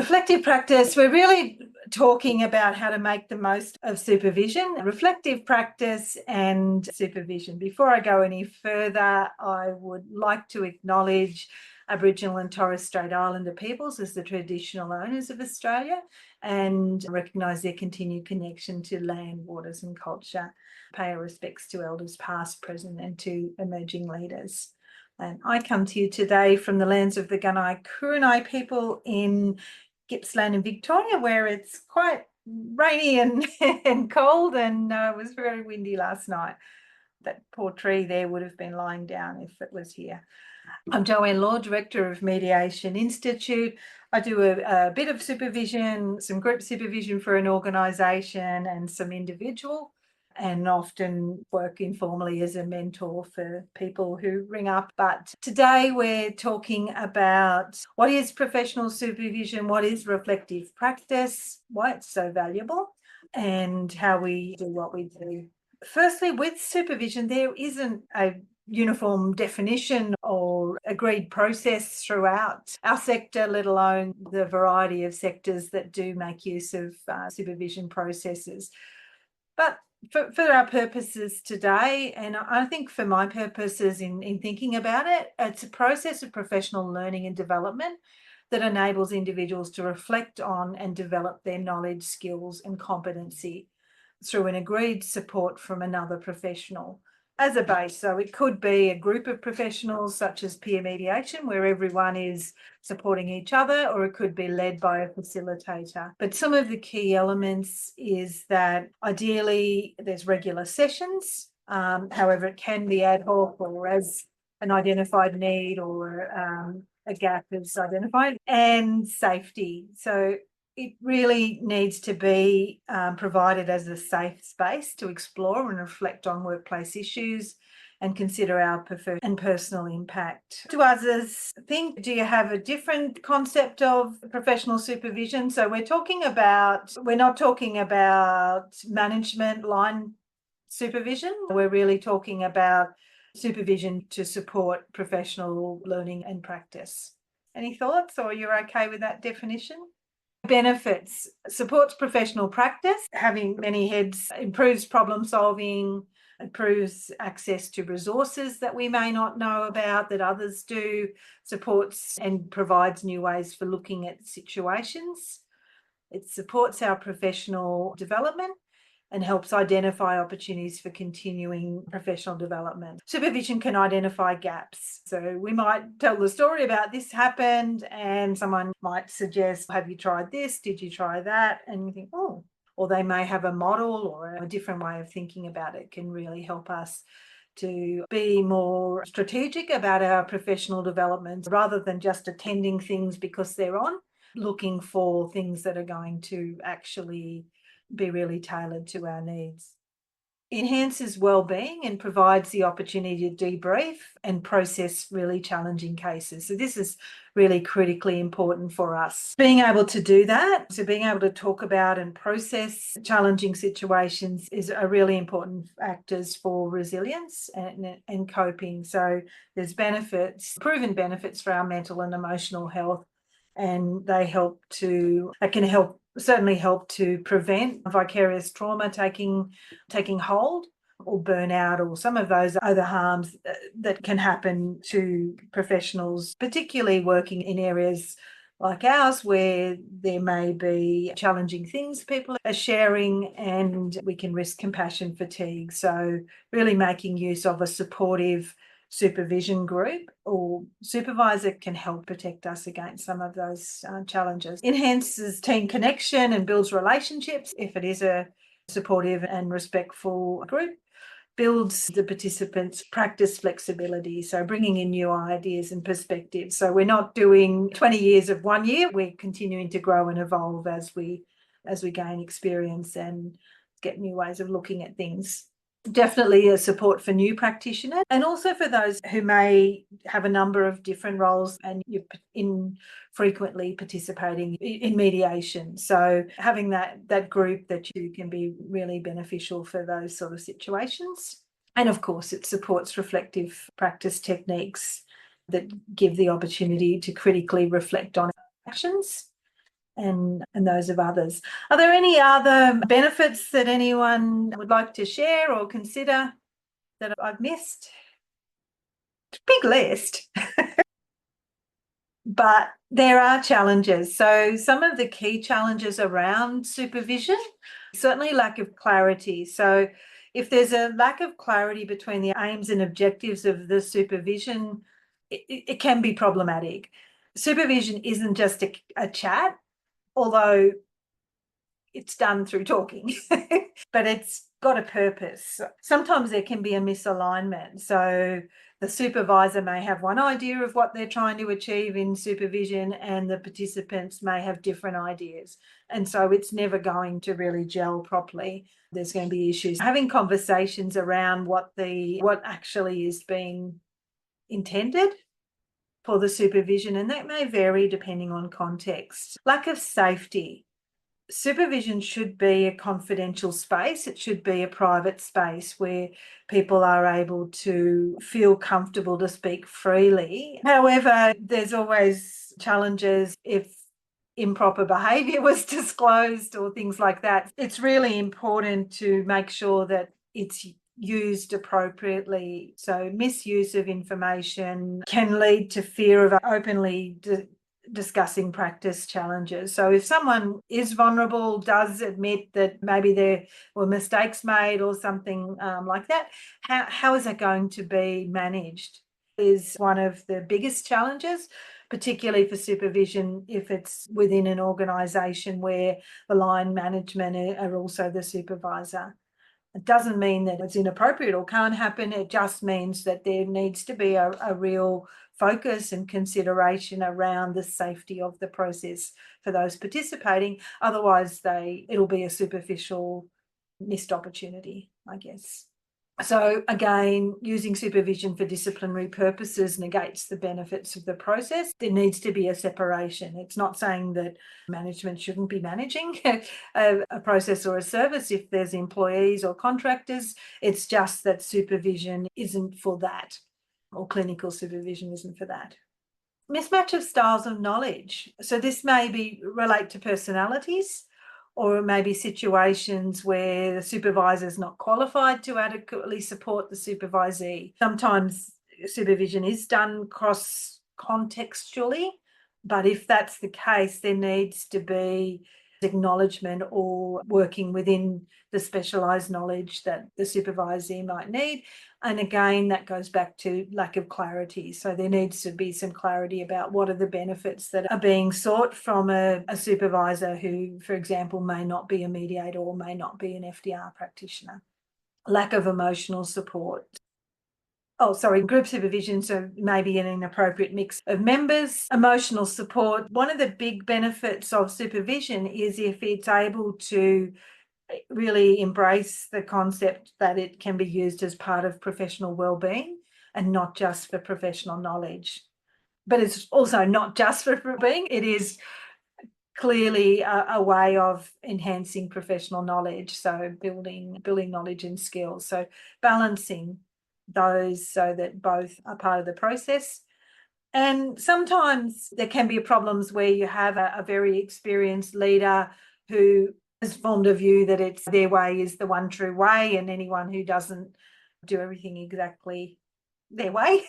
Reflective practice, we're really talking about how to make the most of supervision, reflective practice and supervision. Before I go any further, I would like to acknowledge Aboriginal and Torres Strait Islander peoples as the traditional owners of Australia and recognise their continued connection to land, waters and culture. Pay our respects to elders past, present and to emerging leaders. And I come to you today from the lands of the Gunai-Kurnai people in Gippsland in Victoria, where it's quite rainy and cold, and it was very windy last night. That poor tree there would have been lying down if it was here. I'm Joanne Law, Director of Mediation Institute. I do a bit of supervision, some group supervision for an organisation and some individual, and often work informally as a mentor for people who ring up. But today we're talking about what is professional supervision, what is reflective practice, why it's so valuable, and how we do what we do. Firstly, with supervision, there isn't a uniform definition or agreed process throughout our sector, let alone the variety of sectors that do make use of supervision processes. But for our purposes today, and I think for my purposes in thinking about it, it's a process of professional learning and development that enables individuals to reflect on and develop their knowledge, skills and competency through an agreed support from another professional as a base. So it could be a group of professionals such as peer mediation, where everyone is supporting each other, or it could be led by a facilitator. But some of the key elements is that ideally there's regular sessions. However, it can be ad hoc or as an identified need or a gap is identified, and safety. So it really needs to be provided as a safe space to explore and reflect on workplace issues and consider our preferred and personal impact. Do others think, do you have a different concept of professional supervision? So we're not talking about management line supervision. We're really talking about supervision to support professional learning and practice. Any thoughts, or you're okay with that definition? Benefits: supports professional practice, having many heads improves problem solving, improves access to resources that we may not know about that others do, supports and provides new ways for looking at situations. It supports our professional development and helps identify opportunities for continuing professional development. Supervision can identify gaps. So we might tell the story about this happened and someone might suggest, have you tried this? Did you try that? And you think, oh, or they may have a model or a different way of thinking about it. Can really help us to be more strategic about our professional development rather than just attending things because they're on, looking for things that are going to actually be really tailored to our needs. Enhances well-being and provides the opportunity to debrief and process really challenging cases. So this is really critically important for us. Being able to do that, so being able to talk about and process challenging situations is a really important factors for resilience and coping. So there's benefits, proven benefits for our mental and emotional health, and certainly help to prevent vicarious trauma taking hold, or burnout, or some of those other harms that can happen to professionals, particularly working in areas like ours where there may be challenging things people are sharing and we can risk compassion fatigue. So really making use of a supportive supervision group or supervisor can help protect us against some of those challenges. Enhances team connection and builds relationships if it is a supportive and respectful group. Builds the participants' practice flexibility, so bringing in new ideas and perspectives. So we're not doing 20 years of 1 year, we're continuing to grow and evolve as we gain experience and get new ways of looking at things. Definitely a support for new practitioners and also for those who may have a number of different roles and you're infrequently participating in mediation. So having that group that you can be really beneficial for those sort of situations. And of course, it supports reflective practice techniques that give the opportunity to critically reflect on actions and those of others. Are there any other benefits that anyone would like to share or consider that I've missed? Big list. But there are challenges. So some of the key challenges around supervision, certainly lack of clarity. So if there's a lack of clarity between the aims and objectives of the supervision, it can be problematic. Supervision isn't just a chat, although it's done through talking, but it's got a purpose. Sometimes there can be a misalignment. So the supervisor may have one idea of what they're trying to achieve in supervision, and the participants may have different ideas. And so it's never going to really gel properly. There's going to be issues. Having conversations around what actually is being intended for the supervision, and that may vary depending on context. Lack of safety. Supervision should be a confidential space. It should be a private space where people are able to feel comfortable to speak freely. However, there's always challenges if improper behaviour was disclosed or things like that. It's really important to make sure that it's used appropriately. So misuse of information can lead to fear of openly discussing practice challenges. So if someone is vulnerable, does admit that maybe there were mistakes made or something like that, how is that going to be managed is one of the biggest challenges, particularly for supervision if it's within an organisation where the line management are also the supervisor. It doesn't mean that it's inappropriate or can't happen. It just means that there needs to be a real focus and consideration around the safety of the process for those participating. Otherwise, it'll be a superficial missed opportunity, I guess. So again, using supervision for disciplinary purposes negates the benefits of the process. There needs to be a separation. It's not saying that management shouldn't be managing a process or a service if there's employees or contractors. It's just that supervision isn't for that, or clinical supervision isn't for that. Mismatch of styles of knowledge. So this may relate to personalities, or it may be situations where the supervisor is not qualified to adequately support the supervisee. Sometimes supervision is done cross-contextually, but if that's the case, there needs to be acknowledgement or working within the specialised knowledge that the supervisee might need. And again, that goes back to lack of clarity. So there needs to be some clarity about what are the benefits that are being sought from a supervisor who, for example, may not be a mediator or may not be an FDR practitioner. Lack of emotional support. Group supervision, so maybe an inappropriate mix of members. Emotional support. One of the big benefits of supervision is if it's able to really embrace the concept that it can be used as part of professional wellbeing and not just for professional knowledge. But it's also not just for wellbeing. It is clearly a way of enhancing professional knowledge, so building knowledge and skills. So balancing those so that both are part of the process. And sometimes there can be problems where you have a very experienced leader who has formed a view that it's their way is the one true way, and anyone who doesn't do everything exactly their way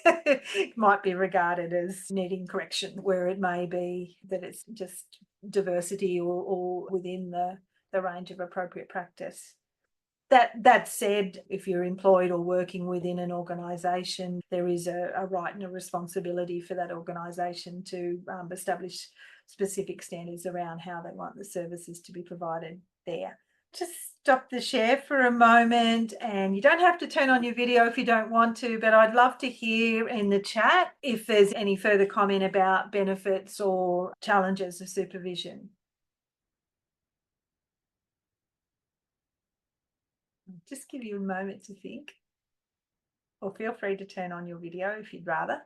might be regarded as needing correction, where it may be that it's just diversity or within the range of appropriate practice. That said, if you're employed or working within an organisation, there is a right and a responsibility for that organisation to establish specific standards around how they want the services to be provided there. Just stop the share for a moment, and you don't have to turn on your video if you don't want to, but I'd love to hear in the chat if there's any further comment about benefits or challenges of supervision. Just give you a moment to think, or feel free to turn on your video if you'd rather.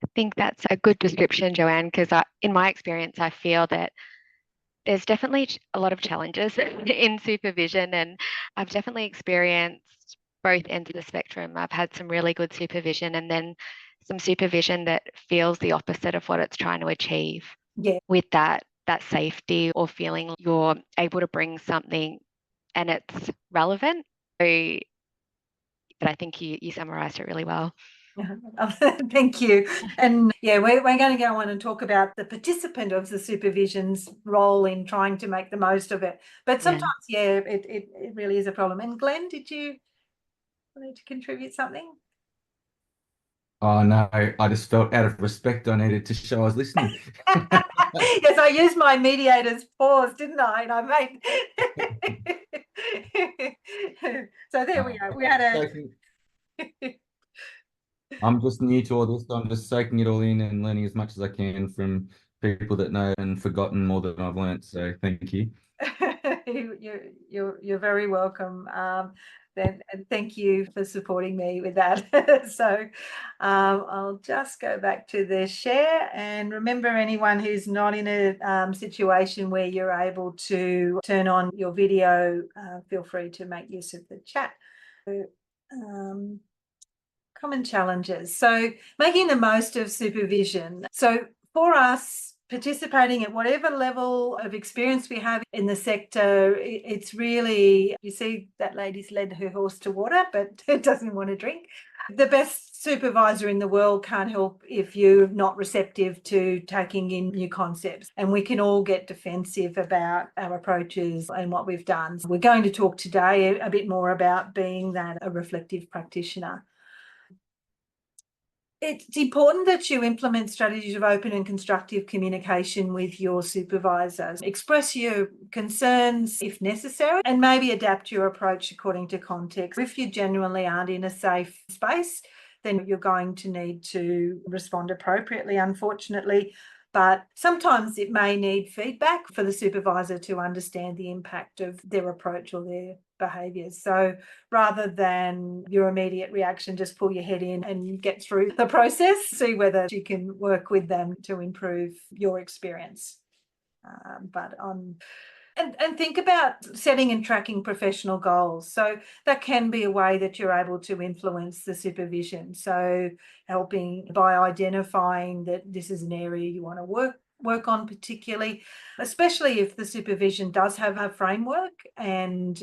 I think that's a good description, Joanne, because in my experience, I feel that there's definitely a lot of challenges in supervision, and I've definitely experienced both ends of the spectrum. I've had some really good supervision and then some supervision that feels the opposite of what it's trying to achieve. Yeah. With that safety or feeling you're able to bring something and it's relevant. So, but I think you summarized it really well. Thank you. And yeah, we're going to go on and talk about the participant of the supervision's role in trying to make the most of it. But sometimes, it really is a problem. And Glenn, did you want to contribute something? Oh no, I just felt out of respect I needed to show I was listening. Yes, I used my mediator's pause, didn't I? And I made so there we go. We had a I'm just new to all this, so I'm just soaking it all in and learning as much as I can from people that know and forgotten more than I've learnt. So thank you. You're very welcome. And thank you for supporting me with that. So I'll just go back to the share, and remember, anyone who's not in a situation where you're able to turn on your video, feel free to make use of the chat. Common challenges. So making the most of supervision. So for us, participating at whatever level of experience we have in the sector, it's really, you see that lady's led her horse to water, but it doesn't want to drink. The best supervisor in the world can't help if you're not receptive to taking in new concepts. And we can all get defensive about our approaches and what we've done. So we're going to talk today a bit more about being that a reflective practitioner. It's important that you implement strategies of open and constructive communication with your supervisors. Express your concerns if necessary, and maybe adapt your approach according to context. If you genuinely aren't in a safe space, then you're going to need to respond appropriately, unfortunately. But sometimes it may need feedback for the supervisor to understand the impact of their approach or their behaviours. So rather than your immediate reaction, just pull your head in and get through the process, see whether you can work with them to improve your experience. And think about setting and tracking professional goals. So that can be a way that you're able to influence the supervision. So helping by identifying that this is an area you want to work on particularly, especially if the supervision does have a framework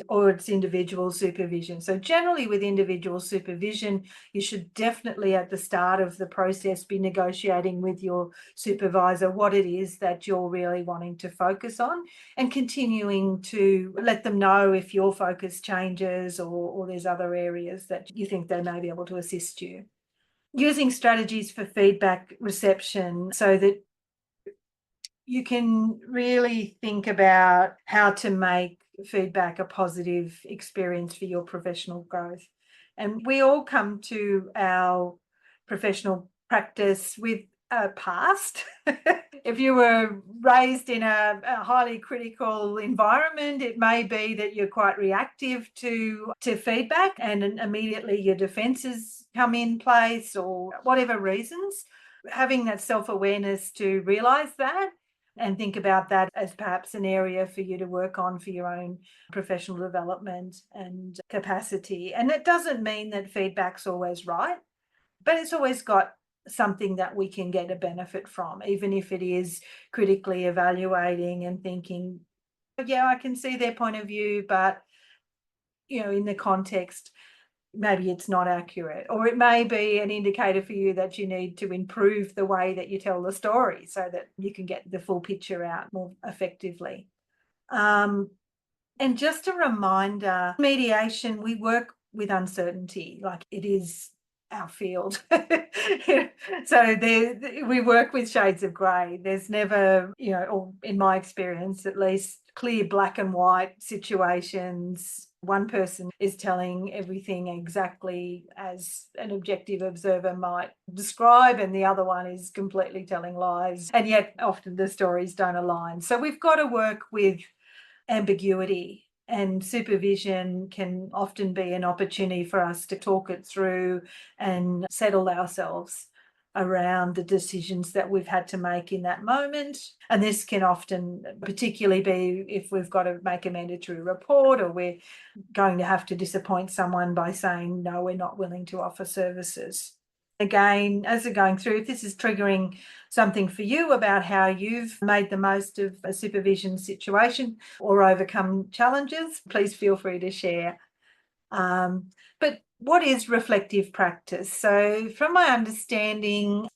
or it's individual supervision. So generally with individual supervision, you should definitely at the start of the process be negotiating with your supervisor what it is that you're really wanting to focus on, and continuing to let them know if your focus changes or there's other areas that you think they may be able to assist you. Using strategies for feedback reception so that you can really think about how to make feedback a positive experience for your professional growth. And we all come to our professional practice with a past. If you were raised in a highly critical environment, it may be that you're quite reactive to feedback and immediately your defences come in place, or whatever reasons. Having that self-awareness to realise that and think about that as perhaps an area for you to work on for your own professional development and capacity. And it doesn't mean that feedback's always right, but it's always got something that we can get a benefit from, even if it is critically evaluating and thinking, yeah, I can see their point of view, but, in the context, maybe it's not accurate, or it may be an indicator for you that you need to improve the way that you tell the story so that you can get the full picture out more effectively. And just a reminder, mediation, we work with uncertainty, like it is our field. So we work with shades of grey. There's never, or in my experience at least, clear black and white situations. One person is telling everything exactly as an objective observer might describe, and the other one is completely telling lies, and yet often the stories don't align. So we've got to work with ambiguity, and supervision can often be an opportunity for us to talk it through and settle ourselves around the decisions that we've had to make in that moment. And this can often particularly be if we've got to make a mandatory report, or we're going to have to disappoint someone by saying, no, we're not willing to offer services. Again, as we're going through, if this is triggering something for you about how you've made the most of a supervision situation or overcome challenges, please feel free to share. But what is reflective practice? So from my understanding,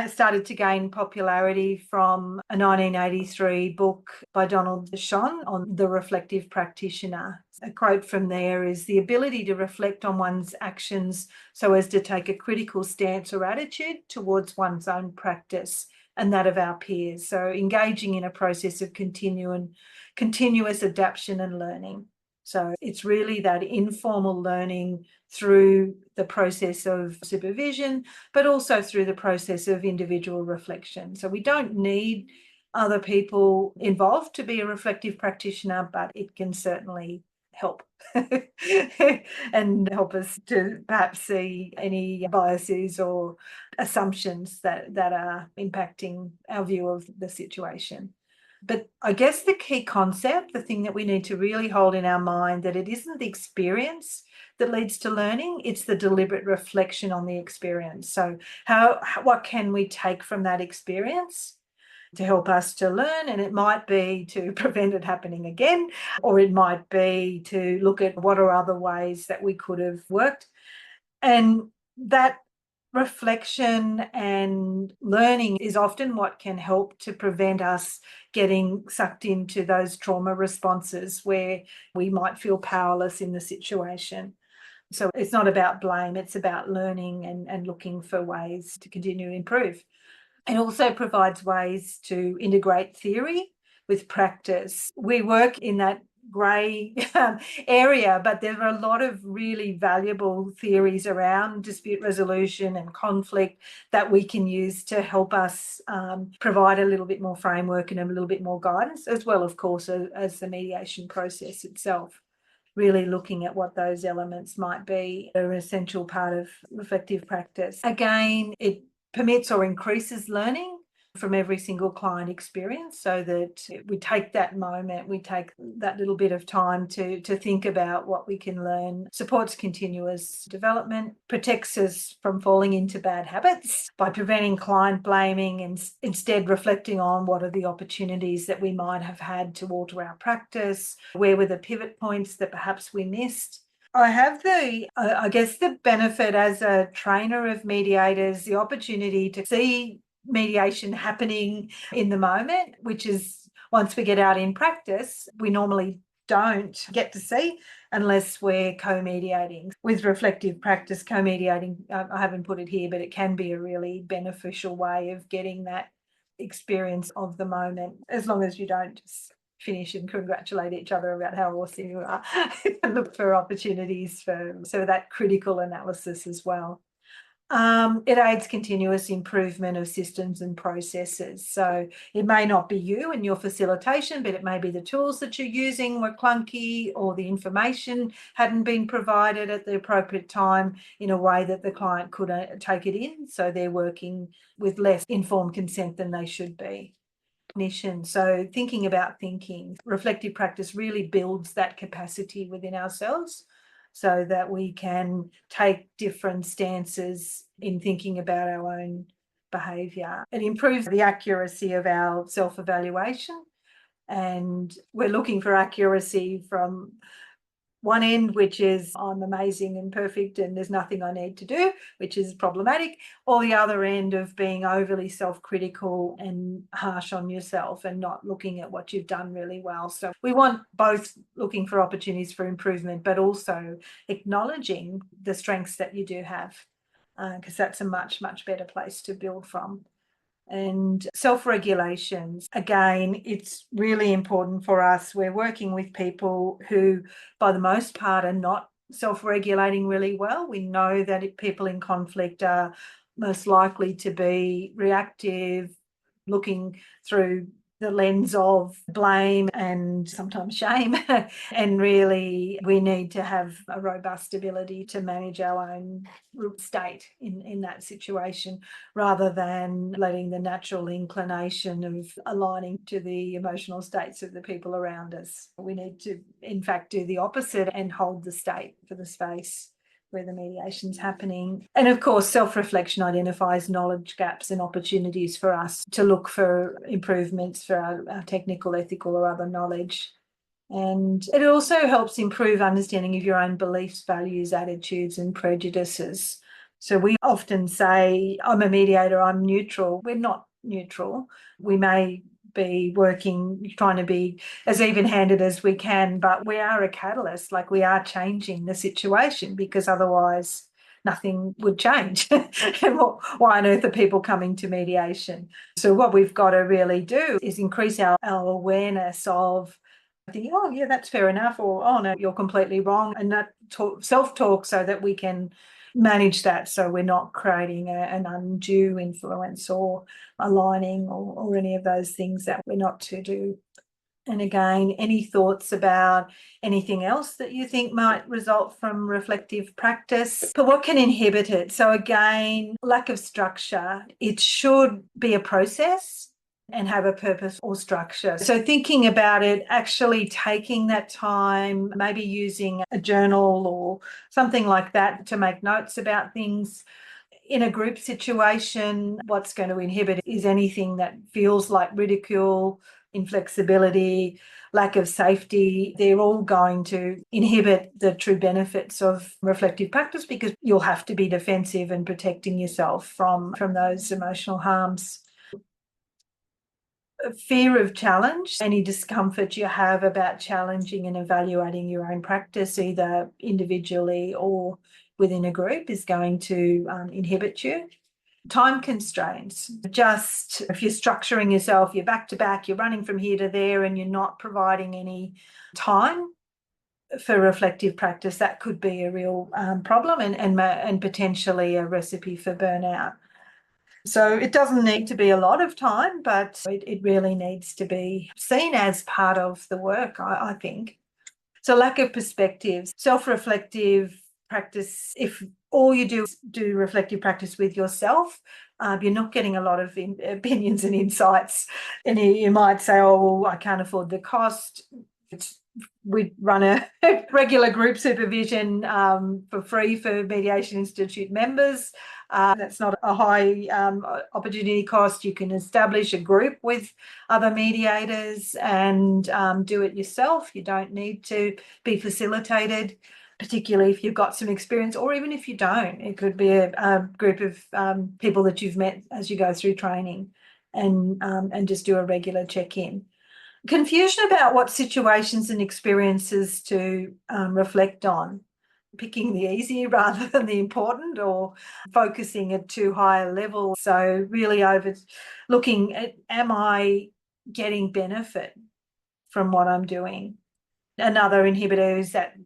started to gain popularity from a 1983 book by Donald Shon on the reflective practitioner. A quote from there is, "The ability to reflect on one's actions so as to take a critical stance or attitude towards one's own practice and that of our peers." So engaging in a process of continuous adaptation and learning. So it's really that informal learning through the process of supervision, but also through the process of individual reflection. So we don't need other people involved to be a reflective practitioner, but it can certainly help and help us to perhaps see any biases or assumptions that are impacting our view of the situation. But I guess the key concept, the thing that we need to really hold in our mind, that it isn't the experience that leads to learning, it's the deliberate reflection on the experience. So what can we take from that experience to help us to learn? And it might be to prevent it happening again, or it might be to look at what are other ways that we could have worked. And that reflection and learning is often what can help to prevent us getting sucked into those trauma responses where we might feel powerless in the situation. So it's not about blame, it's about learning and looking for ways to continue to improve. It also provides ways to integrate theory with practice. We work in that grey area, but there are a lot of really valuable theories around dispute resolution and conflict that we can use to help us provide a little bit more framework and a little bit more guidance, as well, of course, as the mediation process itself. Really looking at what those elements might be are an essential part of reflective practice. Again, it permits or increases learning from every single client experience, so that we take that moment, we take that little bit of time to think about what we can learn, supports continuous development, protects us from falling into bad habits by preventing client blaming and instead reflecting on what are the opportunities that we might have had to alter our practice, where were the pivot points that perhaps we missed. I have the benefit as a trainer of mediators, the opportunity to see mediation happening in the moment, which is, once we get out in practice, we normally don't get to see unless we're co-mediating. With reflective practice, co-mediating, I haven't put it here, but it can be a really beneficial way of getting that experience of the moment, as long as you don't just finish and congratulate each other about how awesome you are. Look for opportunities for that critical analysis as well. It aids continuous improvement of systems and processes. So it may not be you and your facilitation, but it may be the tools that you're using were clunky, or the information hadn't been provided at the appropriate time in a way that the client could take it in. So they're working with less informed consent than they should be. So thinking about thinking, reflective practice really builds that capacity within ourselves, so that we can take different stances in thinking about our own behaviour. It improves the accuracy of our self-evaluation, and we're looking for accuracy from one end, which is I'm amazing and perfect and there's nothing I need to do, which is problematic, or the other end of being overly self-critical and harsh on yourself and not looking at what you've done really well. So we want both looking for opportunities for improvement, but also acknowledging the strengths that you do have, because that's a much, much better place to build from. And self-regulations, again, it's really important for us. We're working with people who, by the most part, are not self-regulating really well. We know that people in conflict are most likely to be reactive, looking through the lens of blame and sometimes shame. And really, we need to have a robust ability to manage our own state in that situation, rather than letting the natural inclination of aligning to the emotional states of the people around us. We need to, in fact, do the opposite and hold the state for the space, where the mediation's happening. And of course, self-reflection identifies knowledge gaps and opportunities for us to look for improvements for our technical, ethical or other knowledge. And it also helps improve understanding of your own beliefs, values, attitudes and prejudices. So we often say, I'm a mediator, I'm neutral. We're not neutral. We may be working, trying to be as even-handed as we can, but we are a catalyst, like we are changing the situation, because otherwise nothing would change. And why on earth are people coming to mediation? So what we've got to really do is increase our awareness of, oh yeah, that's fair enough, or oh no, you're completely wrong, and that self-talk so that we can manage that, so we're not creating an undue influence or aligning or any of those things that we're not to do. And again, any thoughts about anything else that you think might result from reflective practice? But what can inhibit it? So again, lack of structure. It should be a process and have a purpose or structure. So thinking about it, actually taking that time, maybe using a journal or something like that to make notes about things. In a group situation, what's going to inhibit is anything that feels like ridicule, inflexibility, lack of safety. They're all going to inhibit the true benefits of reflective practice, because you'll have to be defensive and protecting yourself from those emotional harms. Fear of challenge, any discomfort you have about challenging and evaluating your own practice, either individually or within a group, is going to inhibit you. Time constraints, just if you're structuring yourself, you're back to back, you're running from here to there and you're not providing any time for reflective practice, that could be a real problem and potentially a recipe for burnout. So it doesn't need to be a lot of time, but it really needs to be seen as part of the work, I think. So lack of perspective, self-reflective practice, if all you do is do reflective practice with yourself, you're not getting a lot of opinions and insights. And you might say, oh, well, I can't afford the cost. We run a regular group supervision for free for Mediation Institute members. That's not a high opportunity cost. You can establish a group with other mediators and do it yourself. You don't need to be facilitated, particularly if you've got some experience, or even if you don't. It could be a group of people that you've met as you go through training, and just do a regular check-in. Confusion about what situations and experiences to reflect on, picking the easy rather than the important, or focusing at too high a level. So really looking at, am I getting benefit from what I'm doing? Another inhibitor is that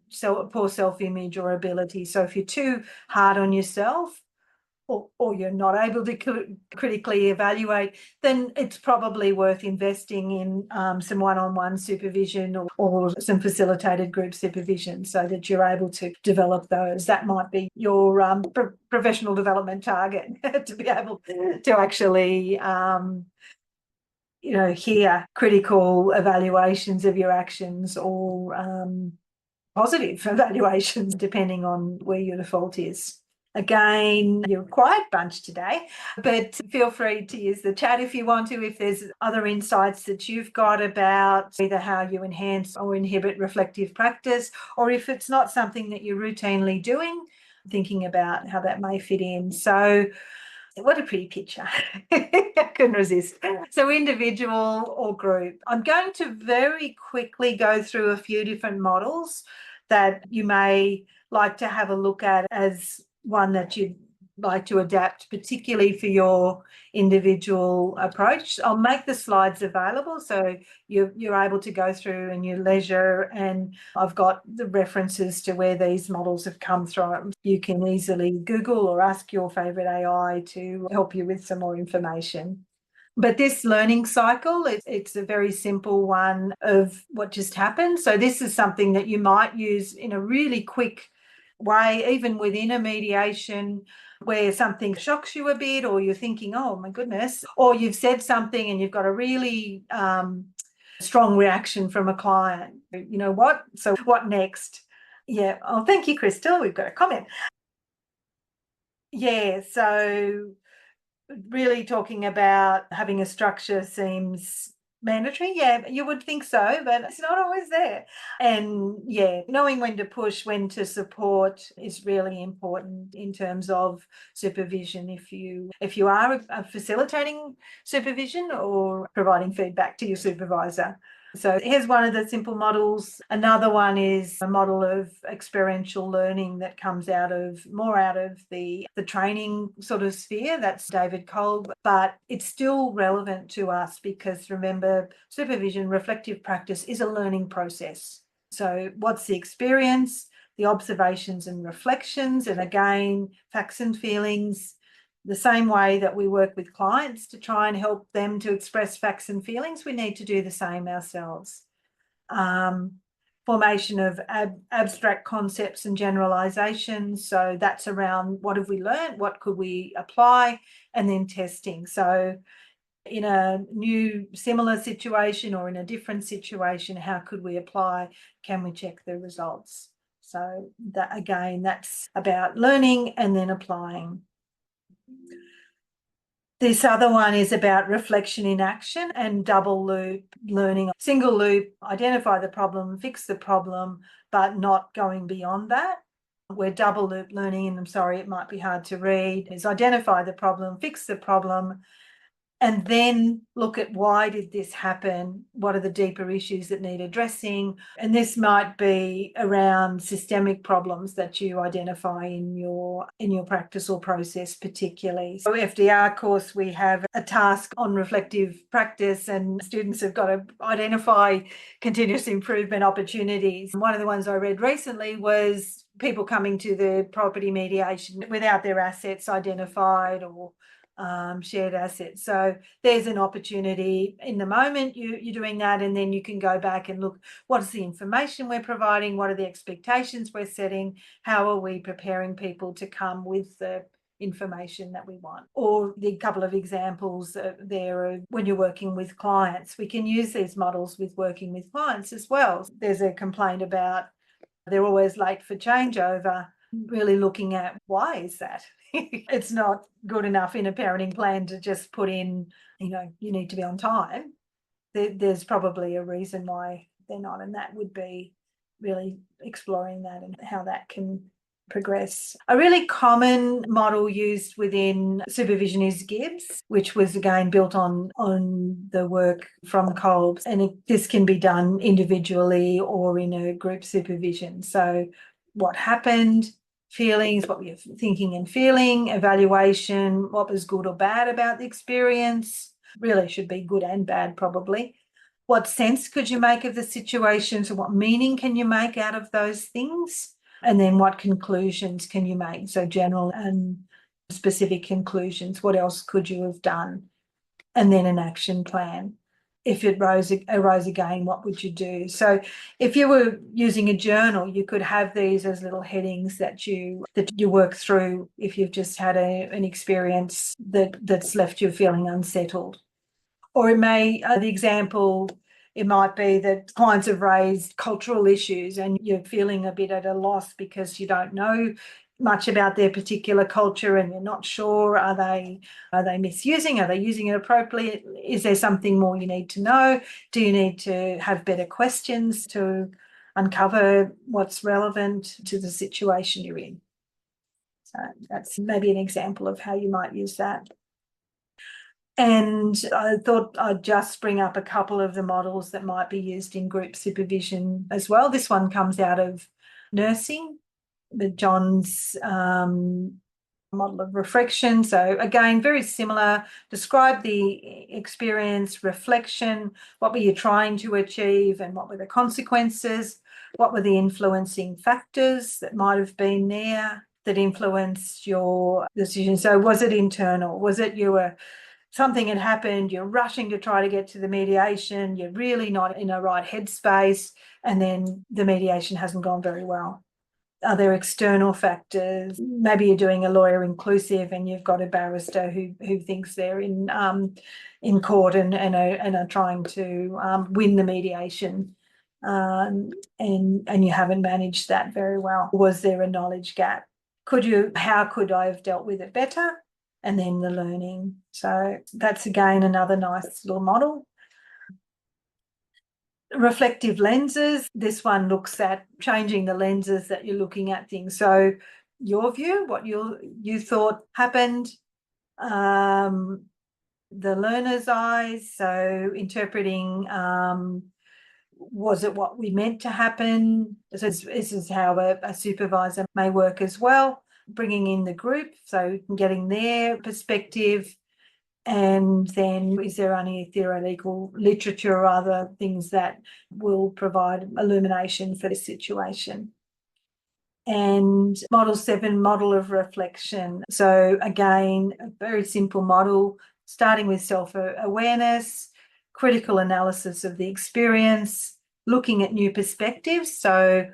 poor self-image or ability. So if you're too hard on yourself, or you're not able to critically evaluate, then it's probably worth investing in some one-on-one supervision or some facilitated group supervision, so that you're able to develop those. That might be your professional development target, to be able to actually hear critical evaluations of your actions, or positive evaluations, depending on where your default is. Again, you're a quiet bunch today, but feel free to use the chat if you want to, if there's other insights that you've got about either how you enhance or inhibit reflective practice, or if it's not something that you're routinely doing, thinking about how that may fit in. So what a pretty picture. I couldn't resist. So individual or group. I'm going to very quickly go through a few different models that you may like to have a look at as one that you'd like to adapt, particularly for your individual approach. I'll make the slides available so you're able to go through in your leisure, and I've got the references to where these models have come from. You can easily Google or ask your favourite AI to help you with some more information. But this learning cycle, it's a very simple one of what just happened. So this is something that you might use in a really quick way, even within a mediation where something shocks you a bit, or you're thinking, oh my goodness, or you've said something and you've got a really strong reaction from a client. You know what? So what next? Yeah. Oh, thank you, Crystal. We've got a comment. Yeah, so really talking about having a structure seems mandatory. Yeah, you would think so, but it's not always there. And yeah, knowing when to push, when to support is really important in terms of supervision. If you are facilitating supervision or providing feedback to your supervisor. So here's one of the simple models. Another one is a model of experiential learning that comes out of the training sort of sphere. That's David Kolb, but it's still relevant to us because remember, supervision, reflective practice is a learning process. So what's the experience, the observations and reflections, and again, facts and feelings. The same way that we work with clients to try and help them to express facts and feelings, we need to do the same ourselves. Formation of abstract concepts and generalizations. So that's around what have we learned, what could we apply, and then testing. So in a new similar situation or in a different situation, how could we apply? Can we check the results? So that again, that's about learning and then applying. This other one is about reflection in action and double loop learning. Single loop, identify the problem, fix the problem, but not going beyond that. Where double loop learning, and I'm sorry, it might be hard to read, is identify the problem, fix the problem, and then look at why did this happen? What are the deeper issues that need addressing? And this might be around systemic problems that you identify in your practice or process particularly. So FDR course, we have a task on reflective practice and students have got to identify continuous improvement opportunities. One of the ones I read recently was people coming to the property mediation without their assets identified or shared assets. So there's an opportunity in the moment you're doing that, and then you can go back and look, what is the information we're providing? What are the expectations we're setting? How are we preparing people to come with the information that we want? Or the couple of examples there of when you're working with clients. We can use these models with working with clients as well. There's a complaint about they're always late for changeover. Really looking at why is that? It's not good enough in a parenting plan to just put in, you need to be on time. There's probably a reason why they're not, and that would be really exploring that and how that can progress. A really common model used within supervision is Gibbs, which was again built on the work from Kolb, and this can be done individually or in a group supervision. So what happened, feelings, what you're thinking and feeling, evaluation, what was good or bad about the experience, really should be good and bad probably. What sense could you make of the situation? So what meaning can you make out of those things? And then what conclusions can you make? So general and specific conclusions. What else could you have done? And then an action plan. If it arose again, what would you do? So if you were using a journal, you could have these as little headings that you work through if you've just had an experience that's left you feeling unsettled. Or it may, the example, it might be that clients have raised cultural issues and you're feeling a bit at a loss because you don't know much about their particular culture and you're not sure, are they misusing, are they using it appropriately? Is there something more you need to know? Do you need to have better questions to uncover what's relevant to the situation you're in? So that's maybe an example of how you might use that. And I thought I'd just bring up a couple of the models that might be used in group supervision as well. This one comes out of nursing, the John's model of reflection. So again, very similar. Describe the experience, reflection, what were you trying to achieve and what were the consequences? What were the influencing factors that might have been there that influenced your decision? So was it internal? Was it something had happened, you're rushing to try to get to the mediation, you're really not in a right headspace, and then the mediation hasn't gone very well? Are there external factors? Maybe you're doing a lawyer inclusive and you've got a barrister who thinks they're in court and are trying to win the mediation, and you haven't managed that very well. Was there a knowledge gap? how could I have dealt with it better? And then the learning. So that's again another nice little model. Reflective lenses. This one looks at changing the lenses that you're looking at things. So your view, what you thought happened, the learner's eyes, so interpreting, was it what we meant to happen? This is how a supervisor may work as well, bringing in the group, so getting their perspective. And then is there any theoretical literature or other things that will provide illumination for the situation? And model 7, model of reflection. So again, a very simple model, starting with self-awareness, critical analysis of the experience, looking at new perspectives. So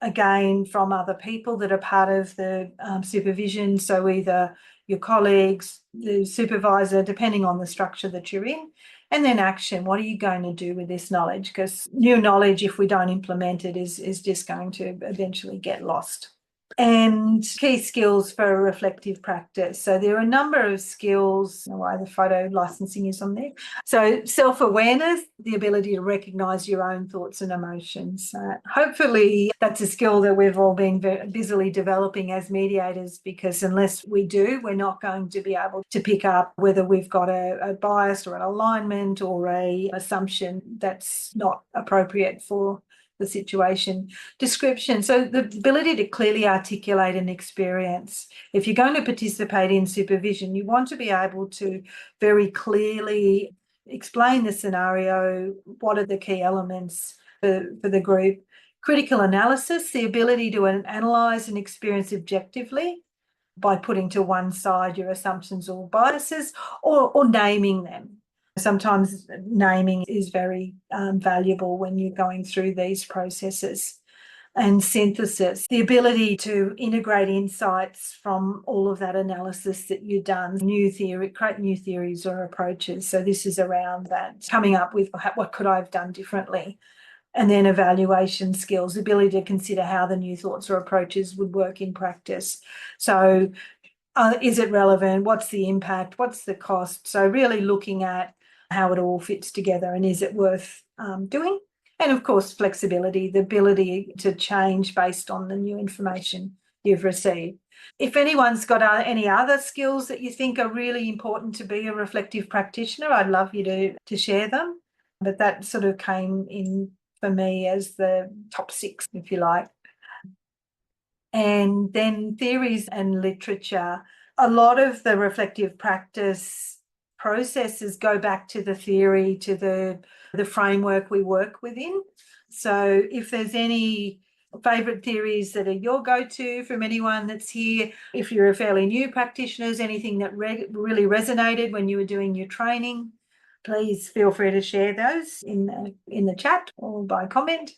again, from other people that are part of the supervision. So either your colleagues, the supervisor, depending on the structure that you're in. And then action, what are you going to do with this knowledge? Because new knowledge, if we don't implement it, is just going to eventually get lost. And key skills for a reflective practice. So there are a number of skills, I don't know why the photo licensing is on there. So self-awareness, the ability to recognise your own thoughts and emotions. Hopefully that's a skill that we've all been busily developing as mediators, because unless we do, we're not going to be able to pick up whether we've got a bias or an alignment or an assumption that's not appropriate for the situation. Description, so the ability to clearly articulate an experience. If you're going to participate in supervision, you want to be able to very clearly explain the scenario, what are the key elements for the group. Critical analysis, the ability to analyse an experience objectively by putting to one side your assumptions or biases, or naming them. Sometimes naming is very valuable when you're going through these processes. And synthesis, the ability to integrate insights from all of that analysis that you've done, create new theories or approaches. So this is around that, coming up with what could I have done differently. And then evaluation skills, ability to consider how the new thoughts or approaches would work in practice. So is it relevant? What's the impact? What's the cost? So really looking at how it all fits together and is it worth doing? And of course, flexibility, the ability to change based on the new information you've received. If anyone's got any other skills that you think are really important to be a reflective practitioner, I'd love you to share them. But that sort of came in for me as the top 6, if you like. And then theories and literature. A lot of the reflective practice processes go back to the theory, to the framework we work within. So if there's any favourite theories that are your go-to from anyone that's here, if you're a fairly new practitioner, anything that really resonated when you were doing your training, please feel free to share those in the chat or by comment.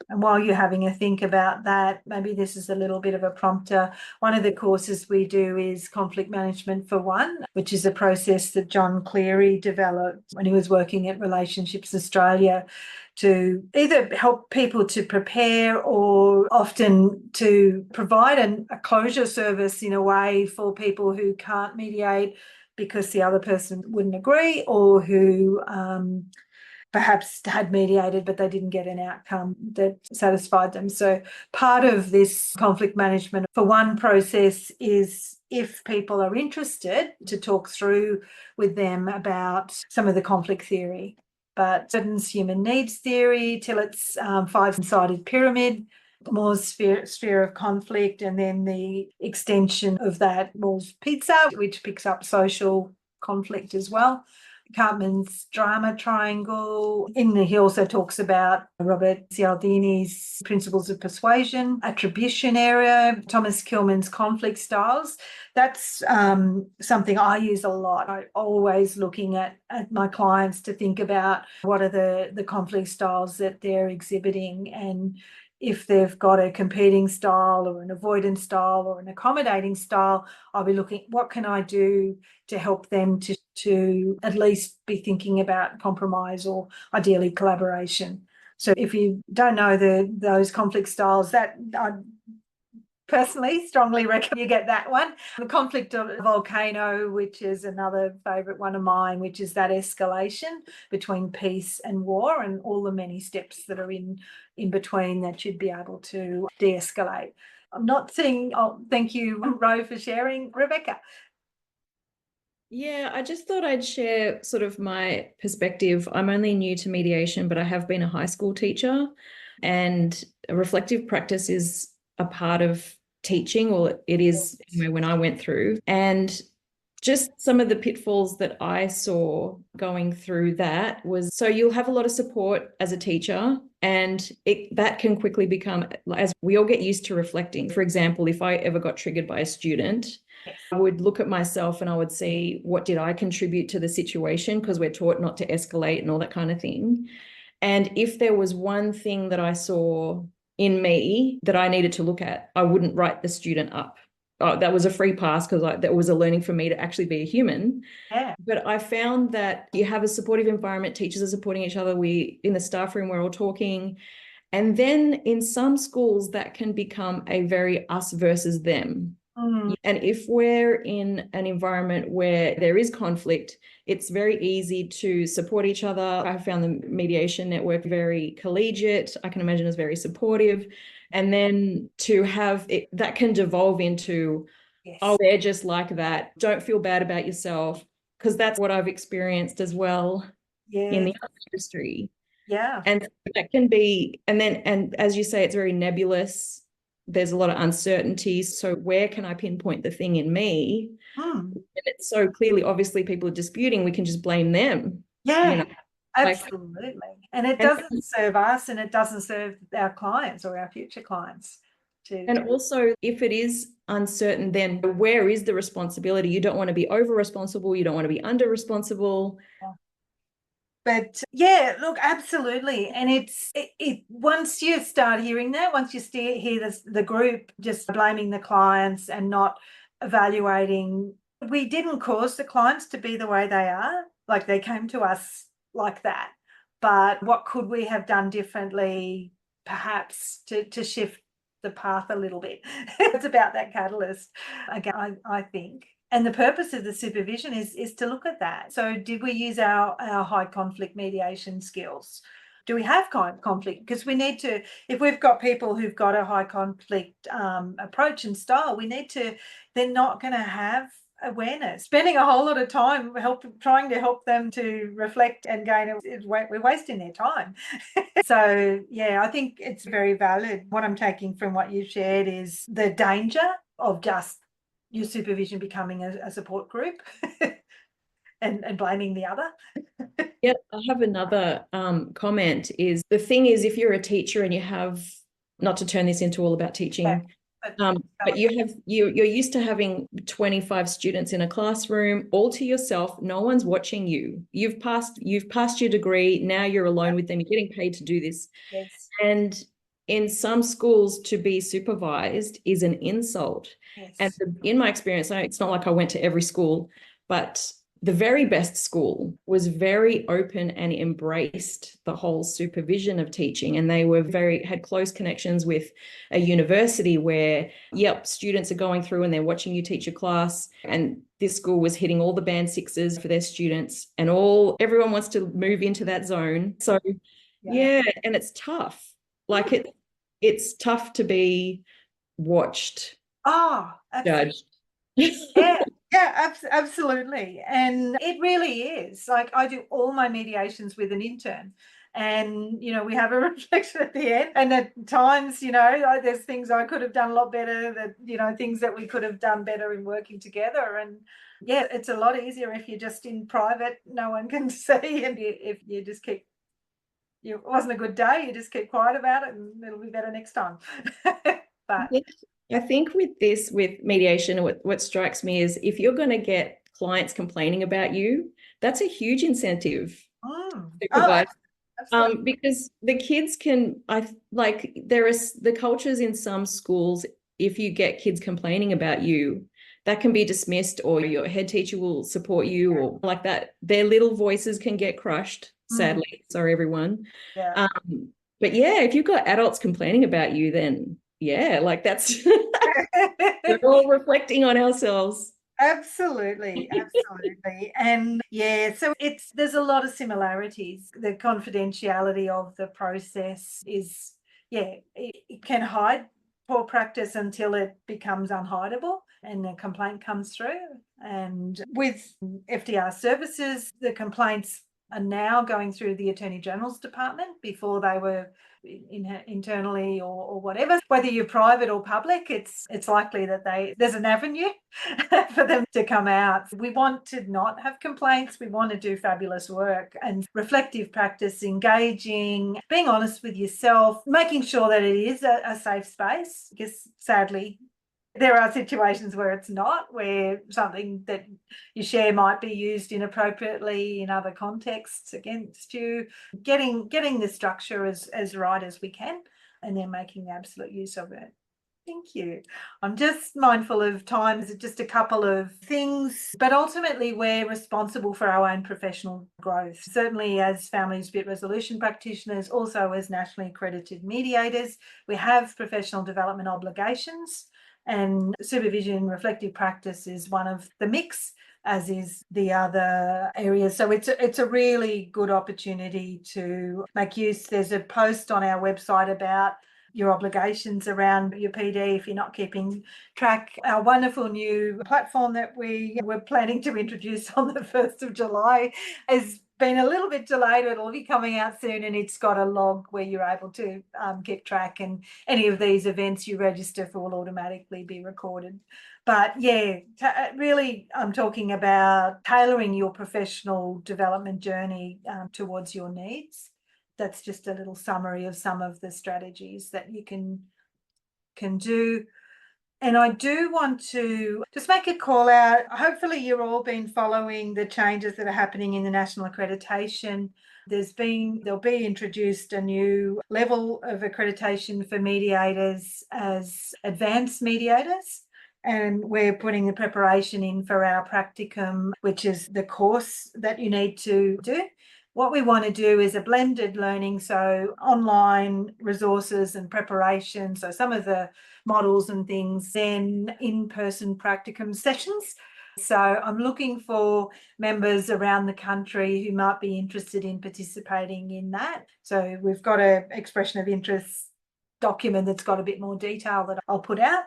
And while you're having a think about that, maybe this is a little bit of a prompter. One of the courses we do is conflict management for one, which is a process that John Cleary developed when he was working at Relationships Australia to either help people to prepare or often to provide a closure service in a way for people who can't mediate because the other person wouldn't agree, or who perhaps had mediated, but they didn't get an outcome that satisfied them. So part of this conflict management for one process is, if people are interested, to talk through with them about some of the conflict theory. But Burton's human needs theory, Tillett's 5-sided pyramid, Moore's sphere of conflict, and then the extension of that, Moore's pizza, which picks up social conflict as well. Cartman's drama triangle. He also talks about Robert Cialdini's principles of persuasion, attribution area, Thomas Kilman's conflict styles. That's something I use a lot. I'm always looking at my clients to think about what are the conflict styles that they're exhibiting, and if they've got a competing style or an avoidance style or an accommodating style, I'll be looking, what can I do to help them to at least be thinking about compromise or ideally collaboration. So if you don't know those conflict styles, that I'd personally strongly recommend you get that one. The conflict of volcano, which is another favourite one of mine, which is that escalation between peace and war and all the many steps that are in between that you'd be able to de-escalate. I'm not seeing, thank you, Ro, for sharing. Rebecca. Yeah, I just thought I'd share sort of my perspective. I'm only new to mediation, but I have been a high school teacher, and a reflective practice is a part of teaching, or it is anyway when I went through. And just some of the pitfalls that I saw going through that was, so you'll have a lot of support as a teacher, and that can quickly become, as we all get used to reflecting. For example, if I ever got triggered by a student, I would look at myself and I would see, what did I contribute to the situation? Because we're taught not to escalate and all that kind of thing. And if there was one thing that I saw in me that I needed to look at, I wouldn't write the student up. Oh, that was a free pass, because that was a learning for me to actually be a human. Yeah. But I found that you have a supportive environment, teachers are supporting each other, in the staff room, we're all talking. And then in some schools that can become a very us versus them. And if we're in an environment where there is conflict, it's very easy to support each other. I found the mediation network very collegiate. I can imagine it's very supportive. And then to have it, that can devolve into, oh, they're just like that. Don't feel bad about yourself, because that's what I've experienced as well in the industry. Yeah. And that can be, and as you say, it's very nebulous. There's a lot of uncertainties. So where can I pinpoint the thing in me? And it's so clearly, obviously, people are disputing, we can just blame them. Yeah, absolutely. And it doesn't serve us, and it doesn't serve our clients or our future clients. And also, if it is uncertain, then where is the responsibility? You don't want to be over responsible. You don't want to be under responsible. Yeah. But yeah, look, absolutely. And it's once you start hearing that, once you hear the group just blaming the clients and not evaluating, we didn't cause the clients to be the way they are. Like, they came to us like that. But what could we have done differently, perhaps, to shift the path a little bit? It's about that catalyst, again, I think. And the purpose of the supervision is to look at that. So did we use our high conflict mediation skills? Do we have conflict? Because we need to, if we've got people who've got a high conflict approach and style, they're not going to have awareness. Spending a whole lot of time trying to help them to reflect and gain, we're wasting their time. So yeah, I think it's very valid. What I'm taking from what you shared is the danger of just your supervision becoming a support group and blaming the other. Yeah, I have another comment. Is the thing is, if you're a teacher and you have, not to turn this into all about teaching, but you're used to having 25 students in a classroom all to yourself. No one's watching you. You've passed your degree. Now you're alone with them. You're getting paid to do this. Yes. And in some schools, to be supervised is an insult. Yes. And in my experience, it's not like I went to every school, but the very best school was very open and embraced the whole supervision of teaching. And they were had close connections with a university where, students are going through and they're watching you teach a class. And this school was hitting all the band sixes for their students, and everyone wants to move into that zone. So yeah, and it's tough. Like it's tough to be watched, judged. Yeah, absolutely. And it really is. Like, I do all my mediations with an intern, and we have a reflection at the end, and at times there's things I could have done a lot better, that things that we could have done better in working together. And yeah, it's a lot easier if you're just in private, no one can see, and if you just keep, it wasn't a good day, you just keep quiet about it, and it'll be better next time. But I think with mediation, what strikes me is, if you're going to get clients complaining about you, that's a huge incentive. Because the kids there is the cultures in some schools, if you get kids complaining about you, that can be dismissed, or your head teacher will support you, or like that. Their little voices can get crushed, sadly. Sorry, everyone. Yeah. But yeah, if you've got adults complaining about you, then yeah, like that's We're all reflecting on ourselves. Absolutely, absolutely. And yeah, so there's a lot of similarities. The confidentiality of the process is, it can hide poor practice until it becomes unhideable and a complaint comes through. And with FDR services, the complaints are now going through the Attorney General's Department. Before they were internally or whatever. Whether you're private or public, it's likely that there's an avenue for them to come out. We want to not have complaints. We want to do fabulous work, and reflective practice, engaging, being honest with yourself, making sure that it is a safe space, because sadly there are situations where it's not, where something that you share might be used inappropriately in other contexts against you. Getting the structure as right as we can, and then making absolute use of it. Thank you. I'm just mindful of time. Just a couple of things, but ultimately we're responsible for our own professional growth. Certainly as family dispute resolution practitioners, also as nationally accredited mediators, we have professional development obligations. And supervision, reflective practice is one of the mix, as is the other areas. So it's a really good opportunity to make use. There's a post on our website about your obligations around your PD if you're not keeping track. Our wonderful new platform that we were planning to introduce on the 1st of July has been a little bit delayed. It'll be coming out soon, and it's got a log where you're able to keep track, and any of these events you register for will automatically be recorded. But yeah, really I'm talking about tailoring your professional development journey towards your needs. That's just a little summary of some of the strategies that you can do. And I do want to just make a call out. Hopefully you've all been following the changes that are happening in the national accreditation. There'll be introduced a new level of accreditation for mediators as advanced mediators. And we're putting the preparation in for our practicum, which is the course that you need to do. What we want to do is a blended learning, so online resources and preparation, so some of the models and things, then in-person practicum sessions. So I'm looking for members around the country who might be interested in participating in that. So we've got an expression of interest document that's got a bit more detail that I'll put out.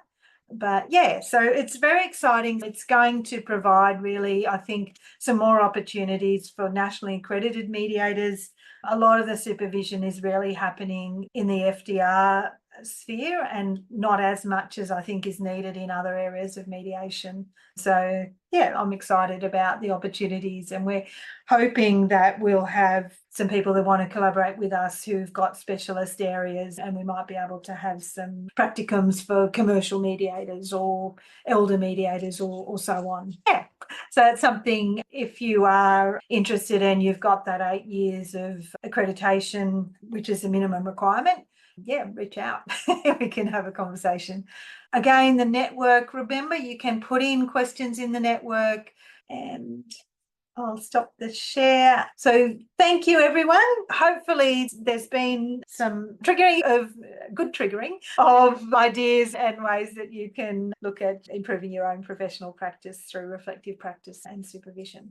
But yeah, so it's very exciting. It's going to provide really, I think, some more opportunities for nationally accredited mediators. A lot of the supervision is really happening in the FDR sphere, and not as much as I think is needed in other areas of mediation. So yeah, I'm excited about the opportunities, and we're hoping that we'll have some people that want to collaborate with us who've got specialist areas, and we might be able to have some practicums for commercial mediators or elder mediators or so on. Yeah, so that's something, if you are interested and you've got that 8 years of accreditation, which is the minimum requirement, yeah, reach out. We can have a conversation. Again, the network, remember you can put in questions in the network, and I'll stop the share. So thank you, everyone. Hopefully there's been some good triggering of ideas and ways that you can look at improving your own professional practice through reflective practice and supervision.